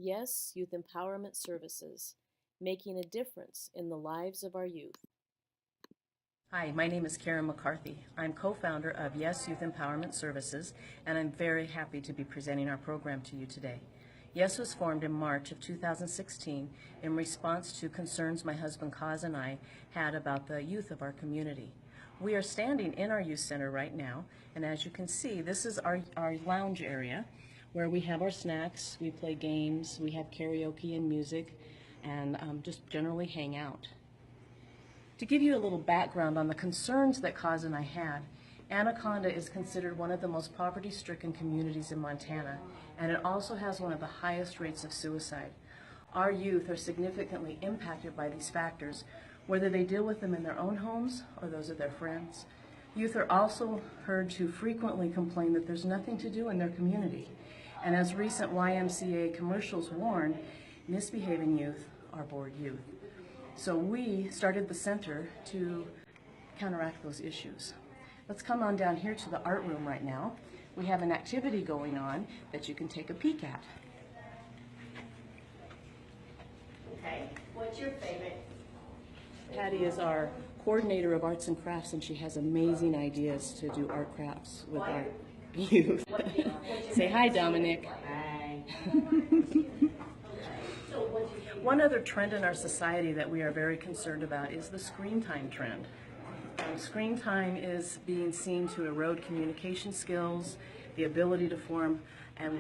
Yes, Youth Empowerment Services, making a difference in the lives of our youth. Hi, my name is Karen McCarthy. I'm co-founder of Yes Youth Empowerment Services, and I'm very happy to be presenting our program to you today. Yes was formed in March of 2016 in response to concerns my husband Kaz and I had about the youth of our community. We are standing in our youth center right now, and as you can see, this is our lounge area where we have our snacks, we play games, we have karaoke and music, and just generally hang out. To give you a little background on the concerns that Kaz and I had, Anaconda is considered one of the most poverty-stricken communities in Montana, and it also has one of the highest rates of suicide. Our youth are significantly impacted by these factors, whether they deal with them in their own homes or those of their friends. Youth are also heard to frequently complain that there's nothing to do in their community. And as recent YMCA commercials warn, misbehaving youth are bored youth. So we started the center to counteract those issues. Let's come on down here to the art room right now. We have an activity going on that you can take a peek at. Okay, what's your favorite? Patty is our coordinator of arts and crafts, and she has amazing ideas to do art crafts with our youth. Say hi, Dominic. Hi. One other trend in our society that we are very concerned about is the screen time trend. Screen time is being seen to erode communication skills, the ability to form and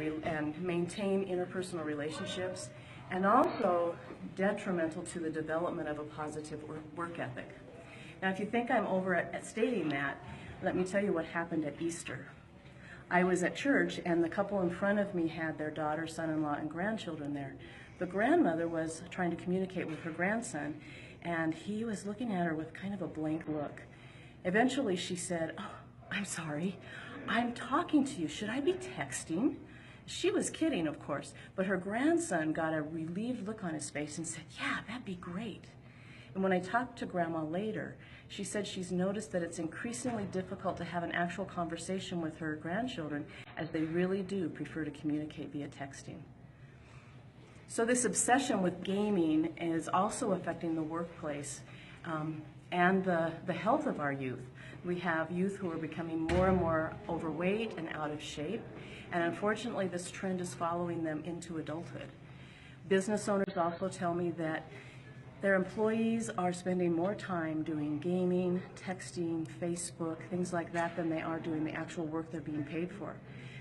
maintain interpersonal relationships, and also detrimental to the development of a positive work ethic. Now, if you think I'm over at stating that, let me tell you what happened at Easter. I was at church, and the couple in front of me had their daughter, son-in-law, and grandchildren there. The grandmother was trying to communicate with her grandson, and he was looking at her with kind of a blank look. Eventually, she said, "Oh, I'm sorry. I'm talking to you. Should I be texting?" She was kidding, of course, but her grandson got a relieved look on his face and said, "Yeah, that'd be great." And when I talked to Grandma later, she said she's noticed that it's increasingly difficult to have an actual conversation with her grandchildren, as they really do prefer to communicate via texting. So this obsession with gaming is also affecting the workplace and the health of our youth. We have youth who are becoming more and more overweight and out of shape, and unfortunately this trend is following them into adulthood. Business owners also tell me that their employees are spending more time doing gaming, texting, Facebook, things like that than they are doing the actual work they're being paid for.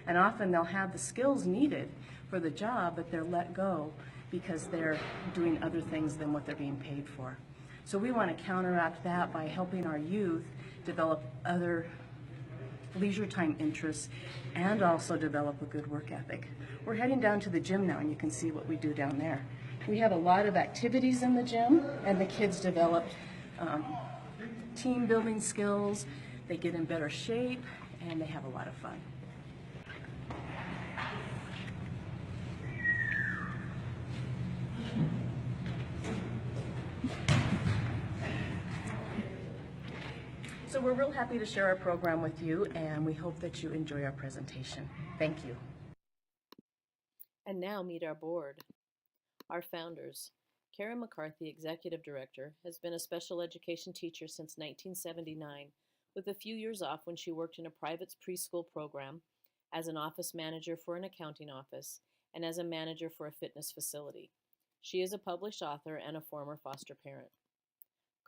And often they'll have the skills needed for the job, but they're let go because they're doing other things than what they're being paid for. So we want to counteract that by helping our youth develop other leisure time interests and also develop a good work ethic. We're heading down to the gym now, and you can see what we do down there. We have a lot of activities in the gym, and the kids develop team building skills, they get in better shape, and they have a lot of fun. So we're real happy to share our program with you, and we hope that you enjoy our presentation. Thank you. And now meet our board. Our founders. Karen McCarthy, Executive Director, has been a special education teacher since 1979, with a few years off when she worked in a private preschool program, as an office manager for an accounting office, and as a manager for a fitness facility. She is a published author and a former foster parent.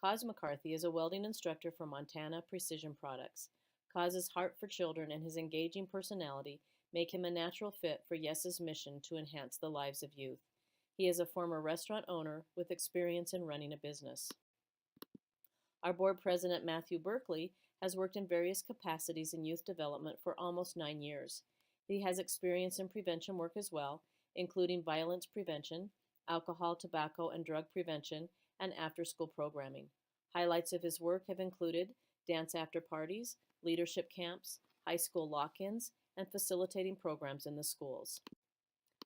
Kaz McCarthy is a welding instructor for Montana Precision Products. Kaz's heart for children and his engaging personality make him a natural fit for Yes's mission to enhance the lives of youth. He is a former restaurant owner with experience in running a business. Our board president, Matthew Berkeley, has worked in various capacities in youth development for almost 9 years. He has experience in prevention work as well, including violence prevention, alcohol, tobacco, and drug prevention, and after-school programming. Highlights of his work have included dance after parties, leadership camps, high school lock-ins, and facilitating programs in the schools.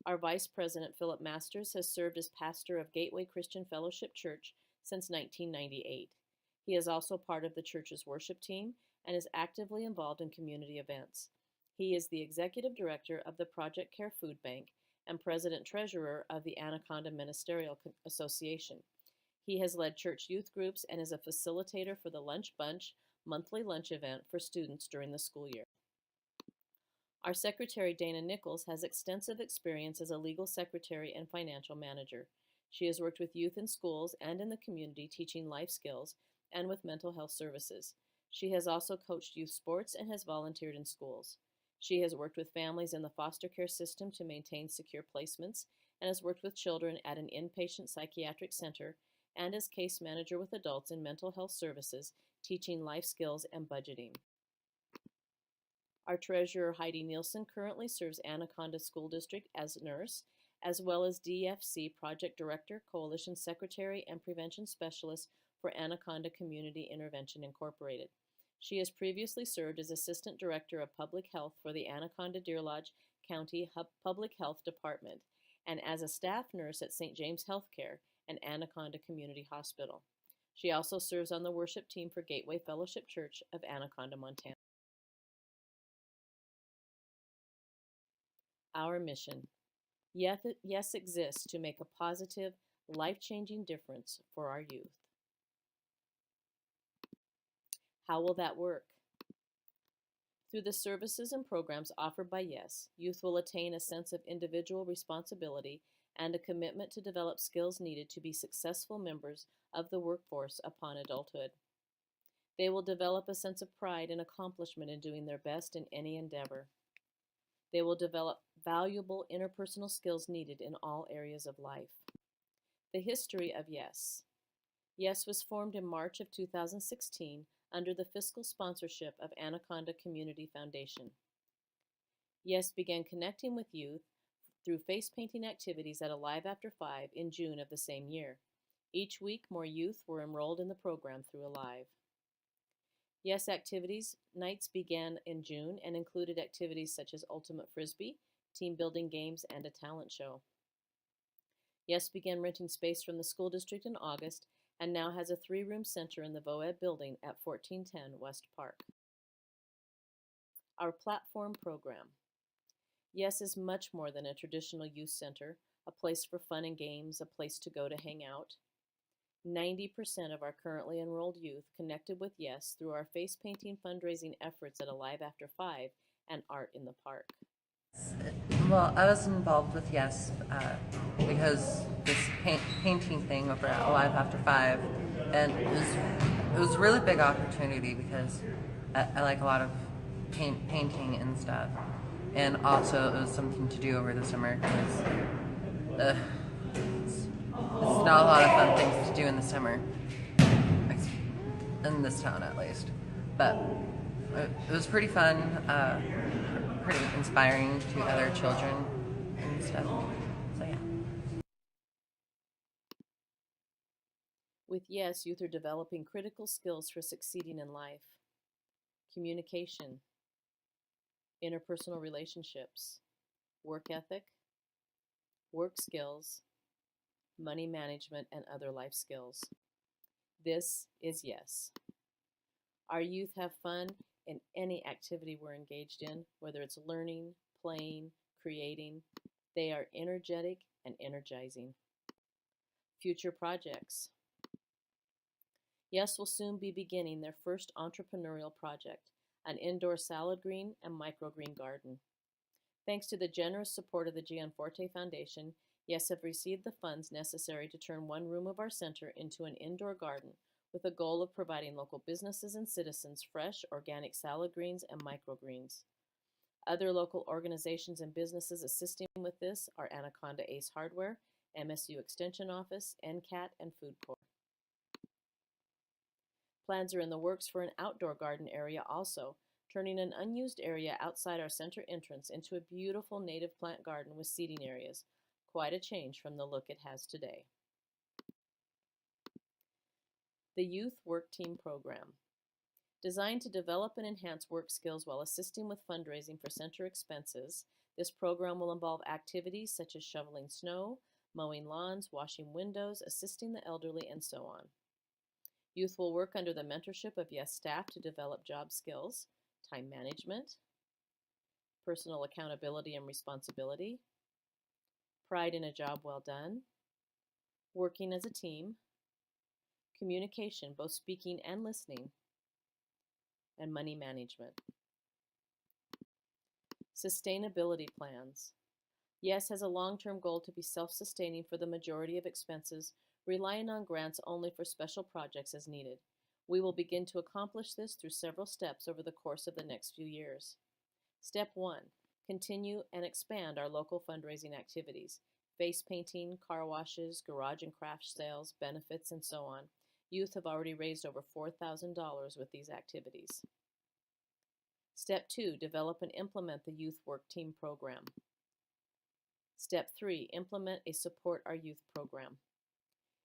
Our Vice President, Philip Masters, has served as pastor of Gateway Christian Fellowship Church since 1998. He is also part of the church's worship team and is actively involved in community events. He is the executive director of the Project Care Food Bank and president-treasurer of the Anaconda Ministerial Association. He has led church youth groups and is a facilitator for the Lunch Bunch monthly lunch event for students during the school year. Our secretary, Dana Nichols, has extensive experience as a legal secretary and financial manager. She has worked with youth in schools and in the community teaching life skills and with mental health services. She has also coached youth sports and has volunteered in schools. She has worked with families in the foster care system to maintain secure placements and has worked with children at an inpatient psychiatric center and as case manager with adults in mental health services, teaching life skills and budgeting. Our treasurer, Heidi Nielsen, currently serves Anaconda School District as nurse, as well as DFC Project Director, Coalition Secretary, and Prevention Specialist for Anaconda Community Intervention Incorporated. She has previously served as Assistant Director of Public Health for the Anaconda-Deer Lodge County Public Health Department and as a staff nurse at St. James Healthcare and Anaconda Community Hospital. She also serves on the worship team for Gateway Fellowship Church of Anaconda, Montana. Our mission. Yes exists to make a positive, life-changing difference for our youth. How will that work? Through the services and programs offered by Yes, youth will attain a sense of individual responsibility and a commitment to develop skills needed to be successful members of the workforce upon adulthood. They will develop a sense of pride and accomplishment in doing their best in any endeavor. They will develop valuable interpersonal skills needed in all areas of life. The history of Yes. Yes was formed in March of 2016 under the fiscal sponsorship of Anaconda Community Foundation. Yes began connecting with youth through face painting activities at Alive After 5 in June of the same year. Each week, more youth were enrolled in the program through Alive. Yes activities nights began in June and included activities such as Ultimate Frisbee, team building games, and a talent show. Yes began renting space from the school district in August and now has a 3-room center in the VOEB building at 1410 West Park. Our platform program. Yes is much more than a traditional youth center, a place for fun and games, a place to go to hang out. 90% of our currently enrolled youth connected with Yes through our face painting fundraising efforts at Alive After 5 and Art in the Park. Well, I was involved with Yes because this painting thing over at Alive After 5, and it was a really big opportunity because I like a lot of painting and stuff, and also it was something to do over the summer because it's not a lot of fun things to do in the summer, in this town at least, but it was pretty fun, pretty inspiring to other children and stuff, so yeah. With Yes, youth are developing critical skills for succeeding in life: communication, interpersonal relationships, work ethic, work skills, money management, and other life skills. This is Yes. Our youth have fun in any activity we're engaged in, whether it's learning, playing, creating. They are energetic and energizing. Future projects. Yes will soon be beginning their first entrepreneurial project, an indoor salad green and microgreen garden. Thanks to the generous support of the Gianforte Foundation, Yes have received the funds necessary to turn one room of our center into an indoor garden with a goal of providing local businesses and citizens fresh, organic salad greens and microgreens. Other local organizations and businesses assisting with this are Anaconda Ace Hardware, MSU Extension Office, NCAT, and Food Corps. Plans are in the works for an outdoor garden area also, turning an unused area outside our center entrance into a beautiful native plant garden with seating areas. Quite a change from the look it has today. The Youth Work Team Program. Designed to develop and enhance work skills while assisting with fundraising for center expenses, this program will involve activities such as shoveling snow, mowing lawns, washing windows, assisting the elderly, and so on. Youth will work under the mentorship of Yes staff to develop job skills, time management, personal accountability and responsibility, pride in a job well done, working as a team, communication, both speaking and listening, and money management. Sustainability plans. YES has a long-term goal to be self-sustaining for the majority of expenses, relying on grants only for special projects as needed. We will begin to accomplish this through several steps over the course of the next few years. Step 1. Continue and expand our local fundraising activities. Face painting, car washes, garage and craft sales, benefits, and so on. Youth have already raised over $4,000 with these activities. Step 2. Develop and implement the Youth Work Team program. Step 3. Implement a Support Our Youth program.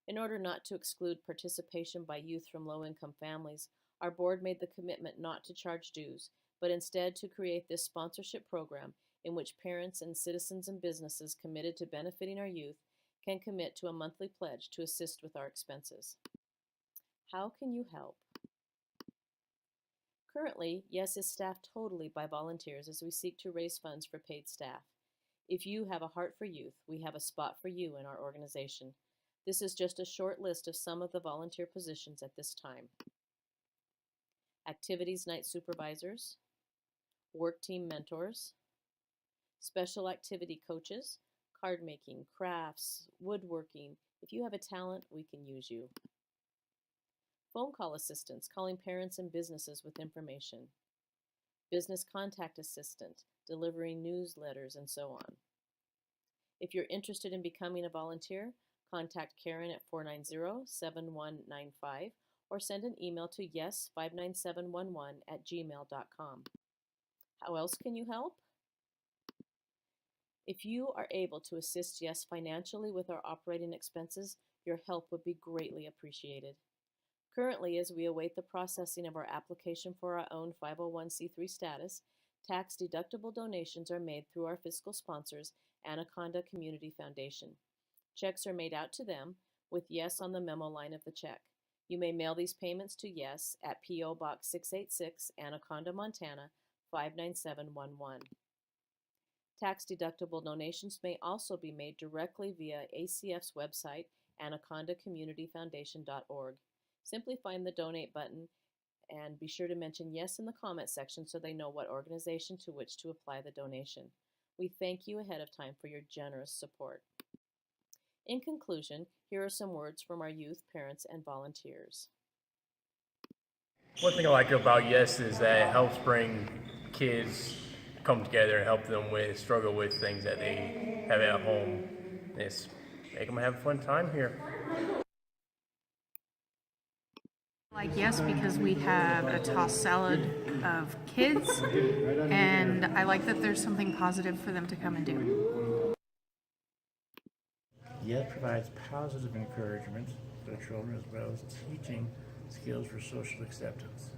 In order not to exclude participation by youth from low-income families, our board made the commitment not to charge dues, but instead to create this sponsorship program in which parents and citizens and businesses committed to benefiting our youth can commit to a monthly pledge to assist with our expenses. How can you help? Currently, YES is staffed totally by volunteers as we seek to raise funds for paid staff. If you have a heart for youth, we have a spot for you in our organization. This is just a short list of some of the volunteer positions at this time. Activities night supervisors, work team mentors, special activity coaches, card making, crafts, woodworking. If you have a talent, we can use you. Phone call assistants, calling parents and businesses with information. Business contact assistant, delivering newsletters, and so on. If you're interested in becoming a volunteer, contact Karen at 490-7195 or send an email to yes59711@gmail.com. How else can you help? If you are able to assist YES financially with our operating expenses, your help would be greatly appreciated. Currently, as we await the processing of our application for our own 501c3 status, tax-deductible donations are made through our fiscal sponsors, Anaconda Community Foundation. Checks are made out to them with YES on the memo line of the check. You may mail these payments to YES at P.O. Box 686, Anaconda, Montana, 59711. Tax-deductible donations may also be made directly via ACF's website, anacondacommunityfoundation.org. Simply find the donate button and be sure to mention YES in the comment section so they know what organization to which to apply the donation. We thank you ahead of time for your generous support. In conclusion, here are some words from our youth, parents, and volunteers. One thing I like about YES is that it helps bring kids come together and help them struggle with things that they have at home. It's make them have a fun time here. Like YES because we have a tossed salad of kids, and I like that there's something positive for them to come and do. YES provides positive encouragement to children as well as teaching skills for social acceptance.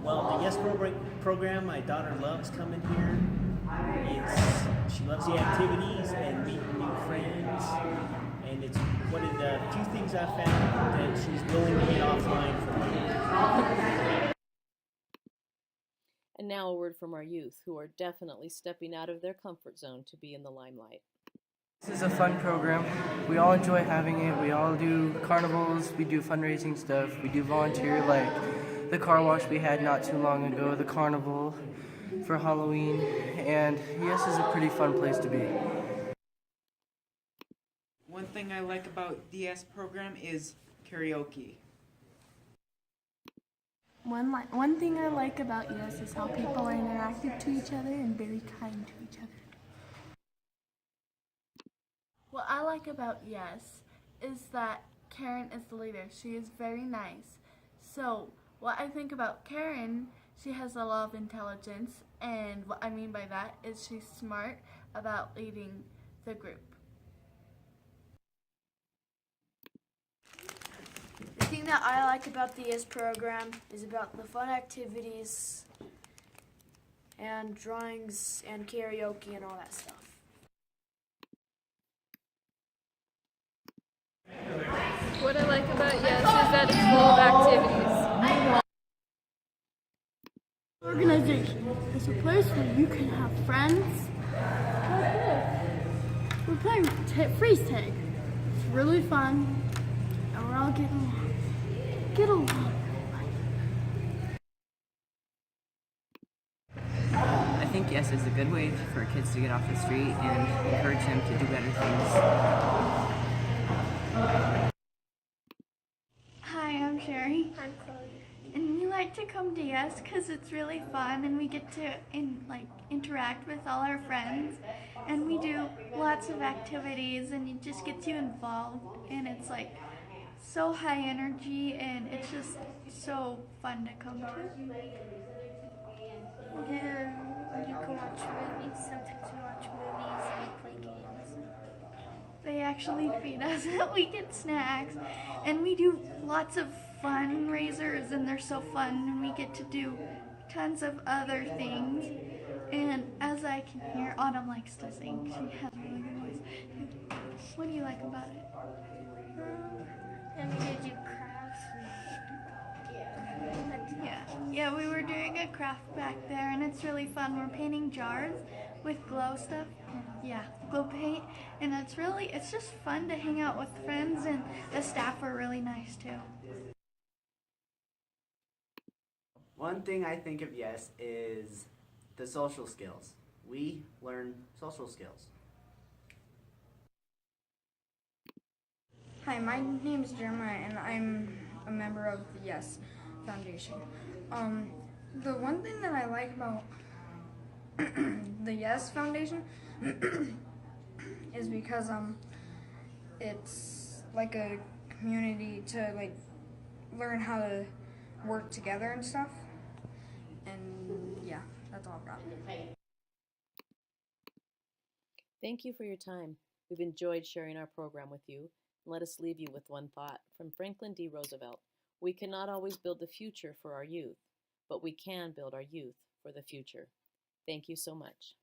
Well, the YES program, my daughter loves coming here. She loves the activities and meeting new friends. And it's one of the few things I found that she's willing to get offline from me. And now a word from our youth, who are definitely stepping out of their comfort zone to be in the limelight. This is a fun program. We all enjoy having it. We all do carnivals, we do fundraising stuff, we do volunteer like the car wash we had not too long ago, the carnival for Halloween, and YES is a pretty fun place to be. One thing I like about the YES program is karaoke. One thing I like about YES is how people are interactive to each other and very kind to each other. What I like about YES is that Karen is the leader. She is very nice. So what I think about Karen, she has a lot of intelligence, and what I mean by that is she's smart about leading the group. The thing that I like about the YES program is about the fun activities and drawings and karaoke and all that stuff. What I like about YES is that it's full of activities. Organization is a place where you can have friends like this. We're playing freeze tag. It's really fun, and we're all getting along. Get along. I think yes is a good way for kids to get off the street and encourage them to do better things. Hi, I'm Sherry. I'm Chloe. And we like to come to Yes because it's really fun and we get to interact with all our friends, and we do lots of activities and it just gets you involved, and it's like so high energy and it's just so fun to come to. You can watch movies. Sometimes we watch movies and we play games. They actually feed us. We get snacks and we do lots of fundraisers and they're so fun, and we get to do tons of other things. And as I can hear, Autumn likes to sing. She has a really good voice. What do you like about it? And we get to do crafts. Yeah, we were doing a craft back there and it's really fun. We're painting jars with glow stuff. Yeah, glow paint. And it's just fun to hang out with friends, and the staff are really nice too. One thing I think of yes is the social skills. We learn social skills. Hi, my name is Jeremiah and I'm a member of the Yes Foundation. The one thing that I like about the Yes Foundation is because it's like a community to learn how to work together and stuff. And yeah, that's all I've got. Thank you for your time. We've enjoyed sharing our program with you. Let us leave you with one thought from Franklin D. Roosevelt. We cannot always build the future for our youth, but we can build our youth for the future. Thank you so much.